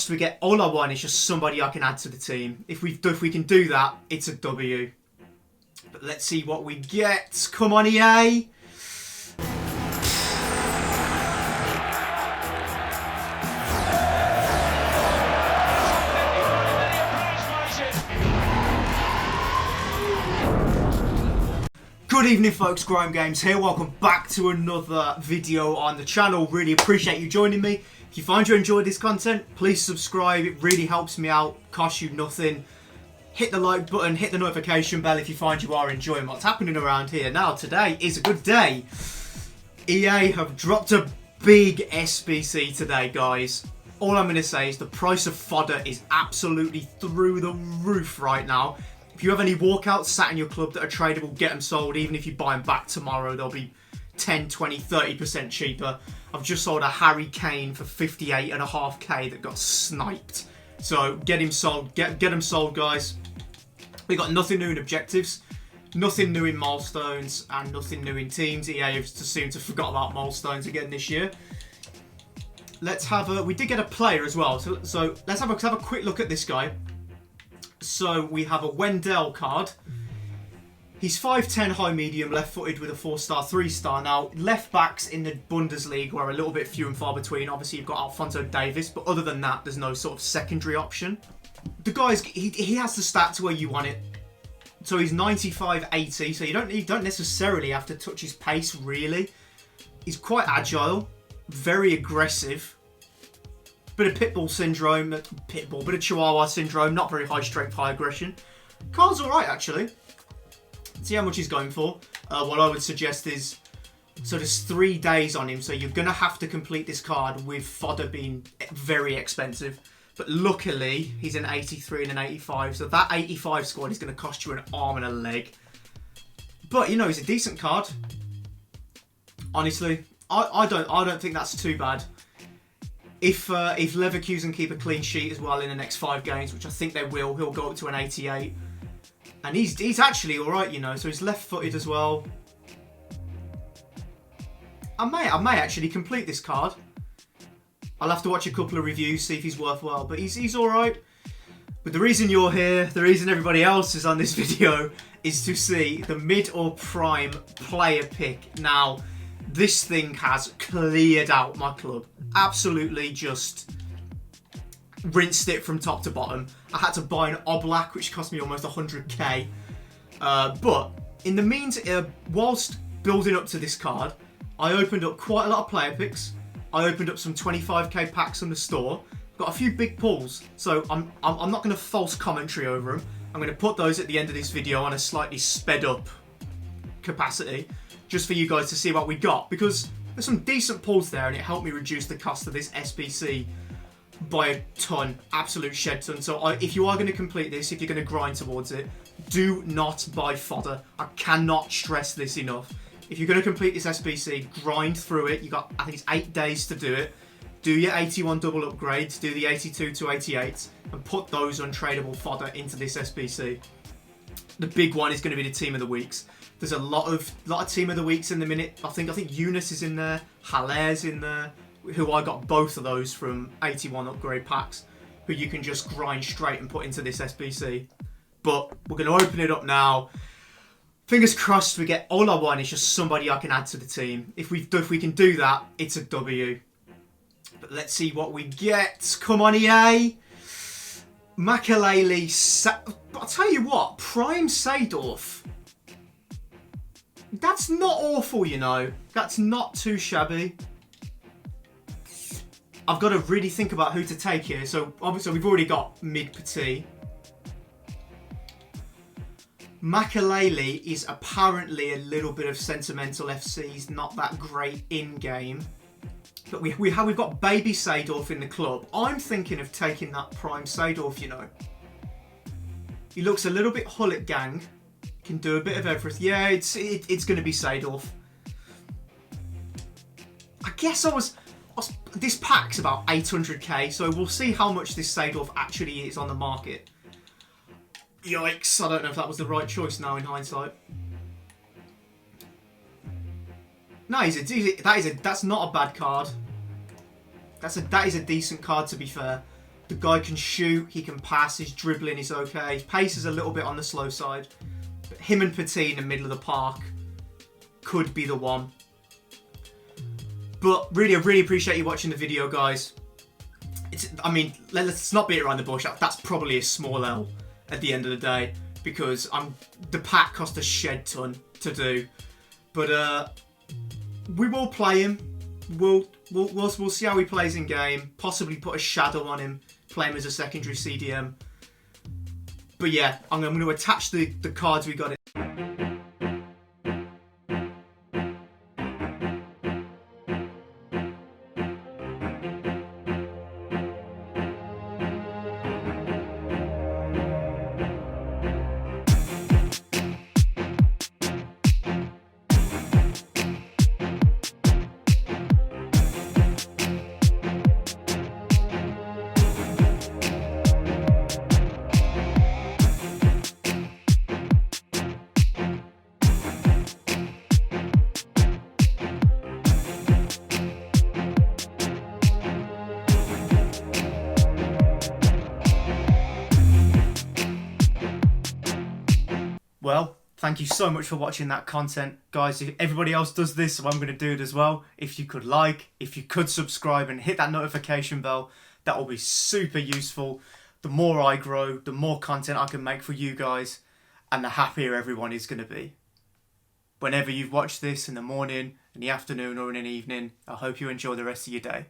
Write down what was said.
We get all I want is just somebody I can add to the team. If we can do that, it's a W. But let's see what we get. Come on, EA. Good evening folks, GrimeGames here. Welcome back to another video on the channel. Really appreciate you joining me. If you find you enjoyed this content, please subscribe. It really helps me out, costs you nothing. Hit the like button, hit the notification bell if you find you are enjoying what's happening around here. Now today is a good day. EA have dropped a big SBC today, guys. All I'm going to say is the price of fodder is absolutely through the roof right now. If you have any walkouts sat in your club that are tradable, get them sold. Even if you buy them back tomorrow, they'll be 10, 20, 30% cheaper. I've just sold a Harry Kane for 58.5k that got sniped. So get him sold. Get him sold, guys. We got nothing new in objectives, nothing new in milestones, and nothing new in teams. EA have seemed to forgot about milestones again this year. Let's have a. We did get a player as well. So let's have a quick look at this guy. So we have a Wendell card. He's 5'10", high medium, left-footed with a 4-star, 3-star. Now, left-backs in the Bundesliga are a little bit few and far between. Obviously, you've got Alphonso Davies, but other than that, there's no sort of secondary option. The guy's he has the stats where you want it. So he's 95-80, so you don't necessarily have to touch his pace, really. He's quite agile, very aggressive. Bit of pitbull syndrome, bit of chihuahua syndrome, not very high strength, high aggression. Card's alright, actually. See how much he's going for. What I would suggest is, so there's 3 days on him, so you're going to have to complete this card with fodder being very expensive. But luckily, he's an 83 and an 85, so that 85 squad is going to cost you an arm and a leg. But, you know, he's a decent card. Honestly, I don't think that's too bad. If Leverkusen keep a clean sheet as well in the next 5 games, which I think they will, he'll go up to an 88. And he's actually alright, you know, so he's left-footed as well. I may actually complete this card. I'll have to watch a couple of reviews, see if he's worthwhile, but he's alright. But the reason you're here, the reason everybody else is on this video, is to see the mid or prime player pick. Now, this thing has cleared out my club. Absolutely just rinsed it from top to bottom. I had to buy an Oblak, which cost me almost 100k. But in the means, whilst building up to this card, I opened up quite a lot of player picks. I opened up some 25k packs from the store. Got a few big pulls, so I'm not going to false commentary over them. I'm going to put those at the end of this video on a slightly sped up capacity, just for you guys to see what we got, because there's some decent pulls there, and it helped me reduce the cost of this SBC by a ton, absolute shed ton. So if you are going to complete this, if you're going to grind towards it, do not buy fodder. I cannot stress this enough. If you're going to complete this SBC, grind through it. You got, I think it's 8 days to do it. Do your 81 double upgrades, do the 82 to 88, and put those untradeable fodder into this SBC. The big one is going to be the team of the weeks. There's a lot of team of the weeks in the minute. I think Eunice is in there, Haller's in there, who I got both of those from 81 upgrade packs, who you can just grind straight and put into this SBC. But we're going to open it up now. Fingers crossed we get. All I want is just somebody I can add to the team. If we can do that, it's a W. But let's see what we get. Come on, EA. Makalele. I'll tell you what, Prime Seedorf. That's not awful, you know. That's not too shabby. I've got to really think about who to take here. So, obviously, we've already got Mig Petit. Makalele is apparently a little bit of sentimental FC. He's not that great in-game. But we've got Baby Seedorf in the club. I'm thinking of taking that Prime Seedorf, you know. He looks a little bit Hullet gang. Can do a bit of everything. Yeah, it's going to be Seedorf. I guess this pack's about 800k, so we'll see how much this Seedorf actually is on the market. Yikes, I don't know if that was the right choice now in hindsight. No, that's not a bad card. That is a decent card, to be fair. The guy can shoot, he can pass, his dribbling is okay. His pace is a little bit on the slow side. But him and Petit in the middle of the park could be the one. But really, I really appreciate you watching the video, guys. I mean, let's not beat around the bush. That's probably a small L at the end of the day, because the pack cost a shed ton to do. But we will play him. We'll see how he plays in game. Possibly put a shadow on him, play him as a secondary CDM. But yeah, I'm going to attach the cards we got. Well, thank you so much for watching that content. Guys, if everybody else does this, so I'm going to do it as well. If you could like, if you could subscribe and hit that notification bell, that will be super useful. The more I grow, the more content I can make for you guys, and the happier everyone is going to be. Whenever you've watched this, in the morning, in the afternoon or in an evening, I hope you enjoy the rest of your day.